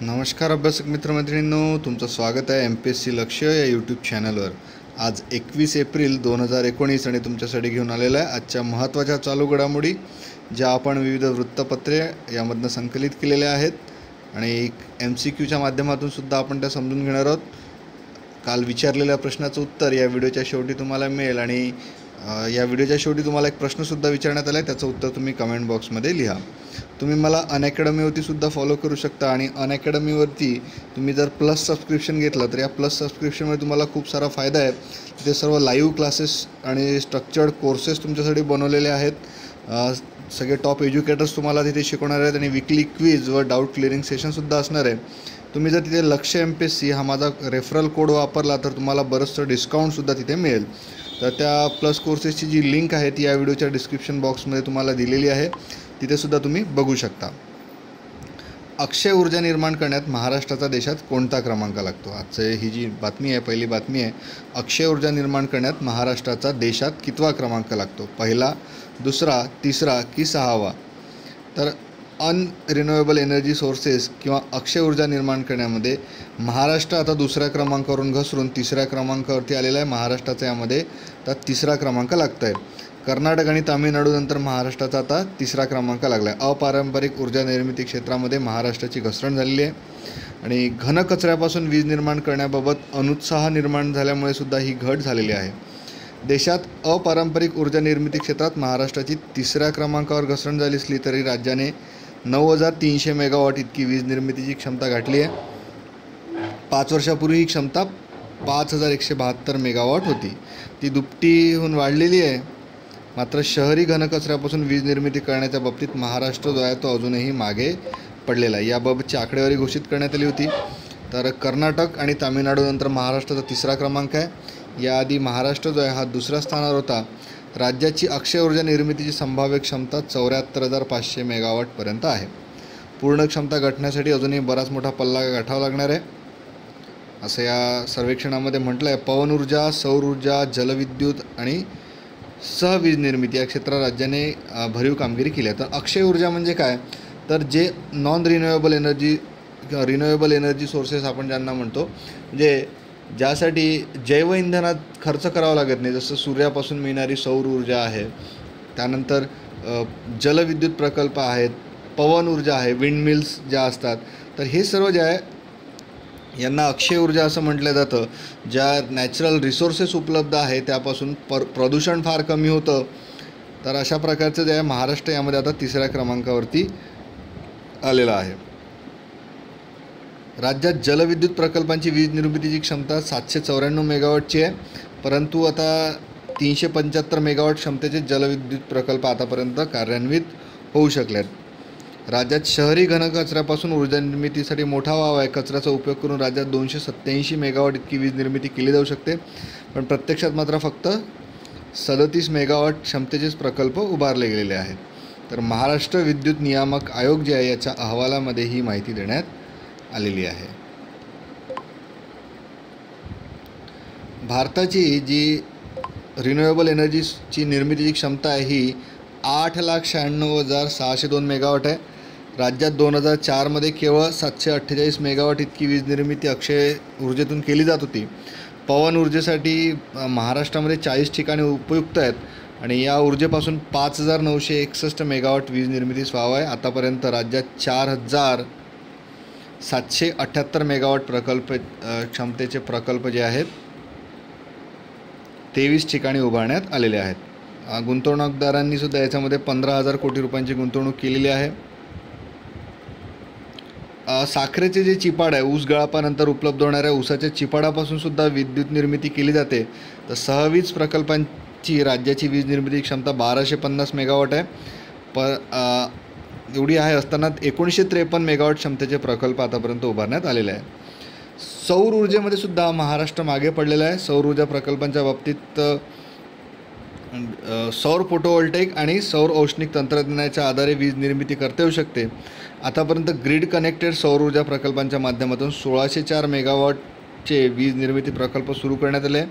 नमस्कार अभ्यासक मित्रमैत्रिणींनो, तुमचं स्वागत आहे MPSC लक्ष्य या यूट्यूब चॅनलवर। आज 21 एप्रिल 2019 आणि तुमच्यासाठी घेऊन आलेला आहे आजच्या महत्त्वाच्या चालू घडामोडी, ज्या आपण विविध वृत्तपत्रे यामधनं संकलित केलेल्या आहेत आणि MCQच्या माध्यमातून सुद्धा आपण त्या समजून घेणार आहोत। काल विचारलेल्या प्रश्नाचं उत्तर या व्हिडिओच्या शेवटी तुम्हाला मिळेल आणि या व्हिडिओच्या शेवटी तुम्हाला एक प्रश्नसुद्धा विचारण्यात आला आहे, त्याचं उत्तर तुम्ही कमेंट बॉक्समध्ये लिहा। तुम्ही मला अनअकॅडमीवरती सुद्धा फॉलो करू शकता आणि अनअकॅडमीवरती तुम्ही जर प्लस सबस्क्रिप्शन घेतलं तर या प्लस सबस्क्रिप्शनमध्ये तुम्हाला खूप सारा फायदा आहे। तिथे सर्व लाईव्ह क्लासेस आणि स्ट्रक्चर्ड कोर्सेस तुमच्यासाठी बनवलेले आहेत। सगळे टॉप एज्युकेटर्स तुम्हाला तिथे शिकवणार आहेत आणि वीकली क्विज व डाऊट क्लिअरिंग सेशनसुद्धा असणार आहे। तुम्ही जर तिथे लक्ष्य MPSC हा माझा रेफरल कोड वापरला तर तुम्हाला बरंचसं डिस्काउंटसुद्धा तिथे मिळेल। तर त्या प्लस कोर्सेसची जी लिंक आहे ती या व्हिडिओच्या डिस्क्रिप्शन बॉक्समध्ये तुम्हाला दिलेली आहे, तिथे सुद्धा तुम्ही बघू शकता। अक्षय ऊर्जा निर्माण करण्यात महाराष्ट्राचा देशात कोणता क्रमांक लागतो? आजची ही जी बातमी आहे, पहिली बातमी आहे, अक्षय ऊर्जा निर्माण करण्यात महाराष्ट्राचा देशात कितवा क्रमांक लागतो? पहिला, दुसरा, तिसरा की सहावा? तर अनरिन्युएबल एनर्जी सोर्सेस किंवा अक्षय ऊर्जा निर्माण करण्यामध्ये महाराष्ट्र आता दुसऱ्या क्रमांकावरून घसरून तिसऱ्या क्रमांकावरती आलेला आहे। महाराष्ट्राचा यामध्ये तर तिसरा क्रमांक लागत आहे। कर्नाटक आणि तामिळनाडूनंतर महाराष्ट्राचा आता तिसरा क्रमांक लागला आहे। अपारंपरिक ऊर्जा निर्मिती क्षेत्रामध्ये महाराष्ट्राची घसरण झालेली आहे आणि घनकचऱ्यापासून वीज निर्माण करण्याबाबत अनुत्साह निर्माण झाल्यामुळे सुद्धा ही घट झालेली आहे। देशात अपारंपरिक ऊर्जा निर्मिती क्षेत्रात महाराष्ट्राची तिसऱ्या क्रमांकावर घसरण झाली असली तरी राज्याने 9300 मेगावॉट इतकी वीज निर्मितीची क्षमता गाठली आहे। 5 वर्षापूर्वी ही क्षमता 5172 मेगावॉट होती, ती दुपटीहून वाढलेली आहे। मात्र शहरी घनकचऱ्यापासून वीज निर्मिती करण्याच्या बाबतीत महाराष्ट्र जो आहे तो अजूनही मागे पडलेला आहे। याबाबतची आकडेवारी घोषित करण्यात आली होती। तर कर्नाटक आणि तामिळनाडूनंतर महाराष्ट्राचा तिसरा क्रमांक आहे। याआधी महाराष्ट्र जो आहे हा दुसऱ्या स्थानावर होता। राज्याची अक्षय ऊर्जा निर्मितीची संभाव्य क्षमता 74,500 मेगावॉटपर्यंत आहे। पूर्ण क्षमता गाठण्यासाठी अजूनही बराच मोठा पल्ला गाठावा लागणार आहे, असं या सर्वेक्षणामध्ये म्हटलं आहे। पवन ऊर्जा, सौर ऊर्जा, जलविद्युत आणि सहवीज निर्मिती या क्षेत्रात राज्याने भरीव कामगिरी केली आहे। तर अक्षय ऊर्जा म्हणजे काय? तर जे नॉन रिन्युएबल एनर्जी किंवा रिन्युएबल एनर्जी सोर्सेस आपण ज्यांना म्हणतो, म्हणजे ज्यासाठी जैव इंधनात खर्च करावा लागत नाही, जसं सूर्यापासून मिळणारी सौर ऊर्जा आहे, त्यानंतर जलविद्युत प्रकल्प आहेत, पवन ऊर्जा आहे, विंडमिल्स ज्या असतात, तर हे सर्व जे आहे यांना अक्षय ऊर्जा असं म्हटलं जातं। ज्या नॅचरल रिसोर्सेस उपलब्ध आहे त्यापासून प्रदूषण फार कमी होतं। तर अशा प्रकारचं जे आहे महाराष्ट्र यामध्ये आता तिसऱ्या क्रमांकावरती आलेला आहे। राज्यात जलविद्युत प्रकल्पांची वीज निर्मितीची क्षमता 794 मेगावॉटची आहे, परंतु आता 375 मेगावॉट क्षमतेचे जलविद्युत प्रकल्प आतापर्यंत कार्यान्वित होऊ शकले आहेत। राज्यात शहरी घनकचऱ्यापासून ऊर्जा निर्मितीसाठी मोठा वाव आहे। कचऱ्याचा उपयोग करून राज्यात 287 मेगावॉट इतकी वीज निर्मिती केली जाऊ शकते, पण प्रत्यक्षात मात्र फक्त 37 मेगावॉट क्षमतेचेच प्रकल्प उभारले गेलेले आहेत। तर महाराष्ट्र विद्युत नियामक आयोग जे आहे याच्या अहवालामध्ये ही माहिती देण्यात आलेली आहे। भारताची जी रिन्युएबल एनर्जीची निर्मितीची क्षमता आहे ही 8,96,602 मेगावॉट आहे। राज्यात 2004मध्ये केवळ 748 मेगावॉट इतकी वीज निर्मिती अक्षय ऊर्जेतून केली जात होती। पवन ऊर्जेसाठी महाराष्ट्रामध्ये 40 ठिकाणे उपयुक्त आहेत आणि या ऊर्जेपासून 5,961 मेगावॉट वीज निर्मिती व्हावं आहे। आतापर्यंत राज्यात 4,778 मेगावॉट प्रकल्प क्षमतेचे प्रकल्प जे आहेत 23 ठिकाणी उभारण्यात आलेले आहेत। गुंतवणूकदारांनी सुद्धा याच्यामध्ये 15,000 कोटी रुपयांची गुंतवणूक केलेली आहे। साखरेचे जे चिपाड आहे, ऊस गळपानंतर उपलब्ध होणाऱ्या ऊसाच्या चिपाडापासून सुद्धा विद्युत निर्मिती केली जाते। तर सहवीज प्रकल्पांची राज्याची वीज निर्मिती क्षमता 1250 मेगावॉट आहे, एवढी आहे असताना 1953 मेगावॉट क्षमतेचे प्रकल्प आतापर्यंत उभारण्यात आलेले आहे। सौर ऊर्जेमध्ये सुद्धा महाराष्ट्र मागे पडलेला आहे। सौर ऊर्जा प्रकल्पांच्या बाबतीत सौर फोटोव्होल्टेक आणि सौर औष्णिक तंत्रज्ञानाच्या आधारे वीज निर्मिती करता येऊ शकते। आतापर्यंत ग्रीड कनेक्टेड सौर ऊर्जा प्रकल्पांच्या माध्यमातून 1604 मेगावॉटचे वीज निर्मिती प्रकल्प सुरू करण्यात आले।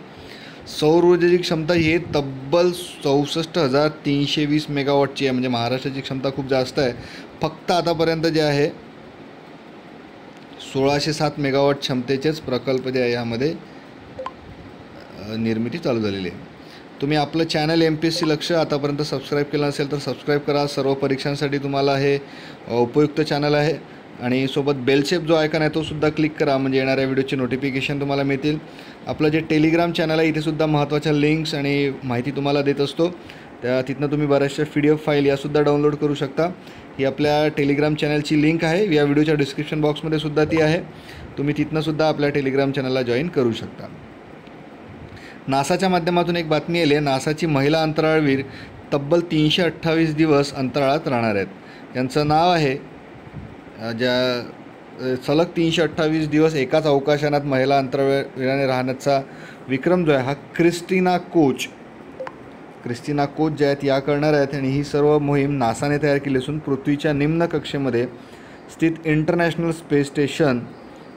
सौर ऊर्जेची क्षमता ही तब्बल 64,320 मेगावॉटची आहे, म्हणजे महाराष्ट्राची क्षमता खूप जास्त आहे। फक्त आतापर्यंत जे आहे 1607 मेगावॉट क्षमतेचेच प्रकल्प जे आहे यामध्ये निर्मिती चालू झालेली आहे. तुम्ही आपलं चॅनल MPSC लक्ष आतापर्यंत सबस्क्राईब केलं नसेल तर सबस्क्राईब करा. सर्व परीक्षांसाठी तुम्हाला हे उपयुक्त चॅनल आहे. आणि सोबत बेलशेप जो आयकॉन आहे तो सुद्धा क्लिक करा, म्हणजे येणाऱ्या व्हिडिओची नोटिफिकेशन तुम्हाला मिळतील. आपलं जे टेलिग्राम चॅनल आहे इथे सुद्धा महत्त्वाच्या लिंक्स आणि माहिती तुम्हाला देत असतो. तिथनं तुम्ही बऱ्याचशा PDF फाईल यासुद्धा डाउनलोड करू शकता. ही आपल्या टेलिग्राम चॅनलची लिंक आहे, या व्हिडिओच्या डिस्क्रिप्शन बॉक्समध्ये सुद्धा ती आहे. तुम्ही तिथनंसुद्धा आपल्या टेलिग्राम चॅनलला जॉईन करू शकता. नासाच्या माध्यमातून एक बातमी आली आहे. नासाची महिला अंतराळवीर तब्बल 328 दिवस अंतराळात राहणार आहेत. यांचं नाव आहे, ज्या सलग 328 दिवस एकाच अवकाशयानात महिला अंतराळवीराने राहण्याचा विक्रम जो आहे हा क्रिस्टिना कोच ज्या आहेत या करणार आहेत. आणि ही सर्व मोहीम नासाने तयार केली असून पृथ्वीच्या निम्न कक्षेमध्ये स्थित इंटरनॅशनल स्पेस स्टेशन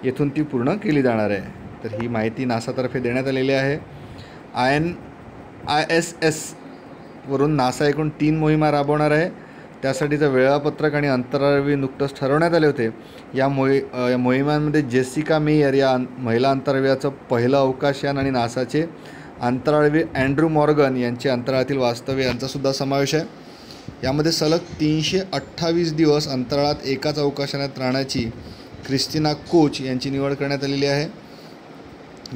येथून ती पूर्ण केली जाणार आहे. तर ही माहिती नासातर्फे देण्यात आलेली आहे. ISS वरून नासा एकूण 3 मोहिमा राबवणार आहे. त्यासाठीचं वेळापत्रक आणि अंतराळवीर नुकतंच ठरवण्यात आले होते. या मोहिमांमध्ये जेसिका मेयर या महिला अंतराळवीराचं पहिलं अवकाशयान आणि नासाचे अंतराळवीर अँड्रू मॉर्गन यांचे अंतराळातील वास्तव्य यांचासुद्धा समावेश आहे. यामध्ये सलग 328 दिवस अंतराळात एकाच अवकाशयानात राहण्याची क्रिस्टिना कोच यांची निवड करण्यात आलेली आहे.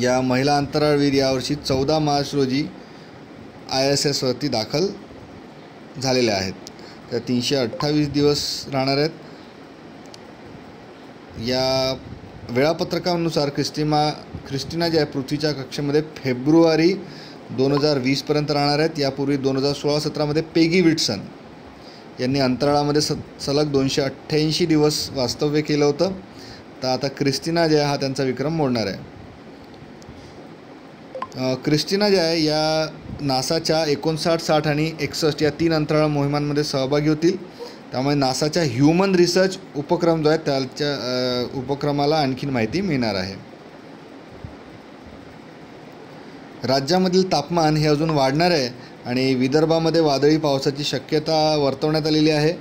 या महिला अंतराळवीर यावर्षी 14 मार्च रोजी ISS वरती दाखल झालेल्या आहेत. तर 328 दिवस राहणार आहेत. या वेळापत्रकानुसार क्रिस्टिना जे आहे पृथ्वीच्या कक्षेमध्ये फेब्रुवारी 2020पर्यंत राहणार आहेत. यापूर्वी 2016-17मध्ये पेगी विल्सन यांनी अंतराळामध्ये सलग 288 दिवस वास्तव्य केलं होतं. तर आता क्रिस्टिना जे आहे हा त्यांचा विक्रम मोडणार आहे. क्रिस्टिना जे आहे या नासाच्या 59, 60 आणि 61 या 3 अंतराळ मोहिमांमध्ये सहभागी होतील. त्यामुळे नासाच्या ह्युमन रिसर्च उपक्रम जो आहे त्याच्या उपक्रमाला आणखीन माहिती मिळणार आहे. राज्यामधील तापमान हे अजून वाढणार आहे आणि विदर्भामध्ये वादळी पावसाची शक्यता वर्तवण्यात आलेली आहे.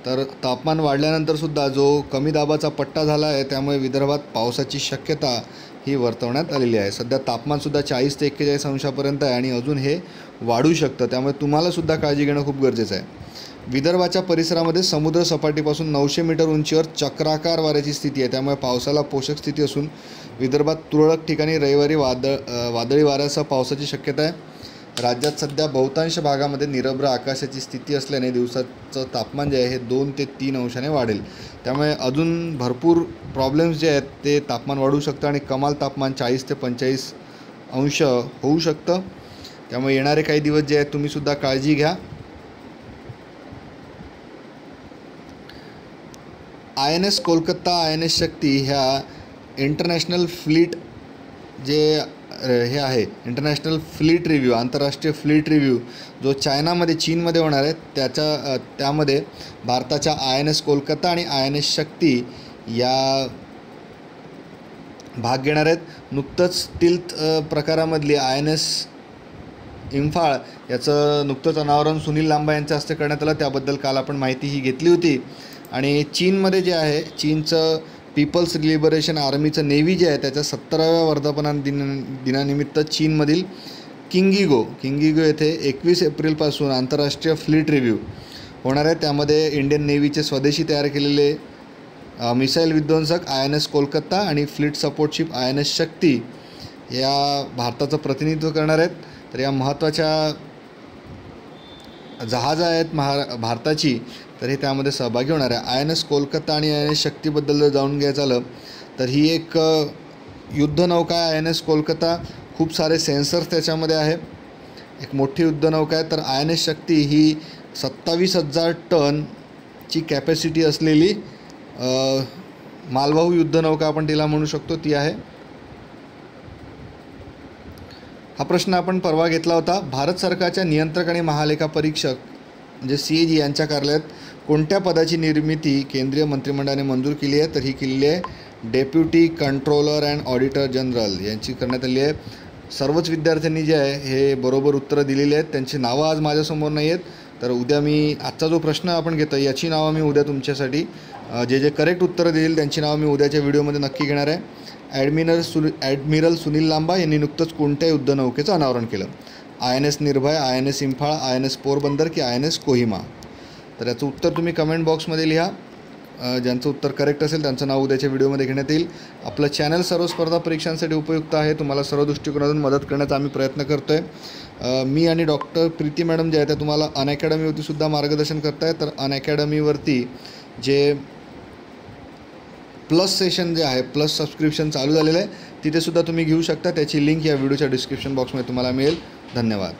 तर तापमान वाढल्यानंतरसुद्धा जो कमी दाबाचा पट्टा झाला आहे त्यामुळे विदर्भात पावसाची शक्यता ही वर्तवण्यात आलेली आहे. सध्या तापमानसुद्धा 40 ते 41 अंशापर्यंत आहे आणि अजून हे वाढू शकतं. त्यामुळे तुम्हालासुद्धा काळजी घेणं खूप गरजेचं आहे. विदर्भाच्या परिसरामध्ये समुद्र सपाटीपासून 900 मीटर उंचीवर चक्राकार वाऱ्याची स्थिती आहे. त्यामुळे पावसाला पोषक स्थिती असून विदर्भात तुरळक ठिकाणी रविवारी वादळी वाऱ्यासह पावसाची शक्यता आहे. राज्यात सध्या बहुतांश भागामध्ये निरभ्र आकाशाची स्थिती असल्याने दिवसाचं तापमान जे आहे हे 2 ते 3 अंशाने वाढेल. त्यामुळे अजून भरपूर प्रॉब्लेम्स जे आहेत ते तापमान वाढू शकतं आणि कमाल तापमान 40 ते 45 अंश होऊ शकतं. त्यामुळे येणारे काही दिवस जे आहेत तुम्हीसुद्धा काळजी घ्या. INS कोलकाता, INS शक्ती ह्या इंटरनॅशनल फ्लीट जे हे आहे इंटरनॅशनल फ्लीट रिव्ह्यू, आंतरराष्ट्रीय फ्लीट रिव्ह्यू जो चीनमध्ये होणार आहे त्यामध्ये भारताच्या INS कोलकाता आणि INS शक्ती या भाग घेणार आहेत. नुकतंच स्टील्थ प्रकारामधली INS इम्फाळ याचं नुकतंच अनावरण सुनील लांबा यांच्या हस्ते करण्यात आलं. त्याबद्दल काल आपण माहिती ही घेतली होती. आणि चीनमध्ये जे आहे चीनचं पीपल्स लिबरेशन आर्मीचं नेव्ही जे आहे त्याच्या 70व्या वर्धापन दिनानिमित्त चीनमधील किंगिगो येथे 21 एप्रिलपासून आंतरराष्ट्रीय फ्लीट रिव्ह्यू होणार आहे. त्यामध्ये इंडियन नेव्हीचे स्वदेशी तयार केलेले मिसाईल विध्वंसक INS कोलकाता आणि फ्लीट सपोर्ट शिप INS शक्ती या भारताचं प्रतिनिधित्व करणार आहेत. तर या महत्त्वाच्या जहाज आहेत भारताची, तर हे त्यामध्ये सहभागी होणार आहे. INS कोलकाता आणि INS शक्तीबद्दल जर जाणून घ्यायचं झालं तर ही एक युद्धनौका आहे. INS कोलकाता खूप सारे सेन्सर्स त्याच्यामध्ये आहे. एक मोठी युद्धनौका आहे. तर INS शक्ती ही 27,000 टनची कॅपॅसिटी असलेली मालवाहू युद्धनौका आपण तिला म्हणू शकतो ती आहे. हा प्रश्न आपण परवा घेतला होता. भारत सरकारच्या नियंत्रक आणि महालेखा परीक्षक म्हणजे CAG यांच्या कार्यालयात कोणत्या पदाची निर्मिती केंद्रीय मंत्रिमंडळाने मंजूर केली आहे? तर ही केलेली आहे deputy controller and auditor general यांची करण्यात आली आहे. सर्वच विद्यार्थ्यांनी जे आहे हे बरोबर उत्तरं दिलेली आहेत. त्यांची नावं आज माझ्यासमोर नाही आहेत. तर उद्या मी आजचा जो प्रश्न आपण घेतो याची नावं मी उद्या तुमच्यासाठी जे जे करेक्ट उत्तरं देईल त्यांची नावं मी उद्याच्या व्हिडिओमध्ये नक्की घेणार आहे. ॲडमिरल सुनील लांबा यांनी नुकतंच कोणत्या युद्धनौकेचं अनावरण केलं? INS निर्भय, INS इम्फाळ, INS पोरबंदर की INS कोहिमा? तर याचं उत्तर तुम्ही कमेंट बॉक्समध्ये लिहा. ज्यांचं उत्तर करेक्ट असेल त्यांचं नाव उद्याच्या व्हिडिओमध्ये घेण्यात येईल. आपलं चॅनल सर्व स्पर्धा परीक्षांसाठी उपयुक्त आहे. तुम्हाला सर्व दृष्टिकोनातून मदत करण्याचा आम्ही प्रयत्न करतो आहे. मी आणि डॉक्टर प्रीती मॅडम जे आहे त्या तुम्हाला अनअकॅडमीवरतीसुद्धा मार्गदर्शन करत आहे. तर अनअकॅडमीवरती जे प्लस सेशन जे आहे, प्लस सबस्क्रिप्शन चालू झालेलं आहे, तिथेसुद्धा तुम्ही घेऊ शकता. त्याची लिंक या व्हिडिओच्या डिस्क्रिप्शन बॉक्समध्ये तुम्हाला मिळेल. धन्यवाद.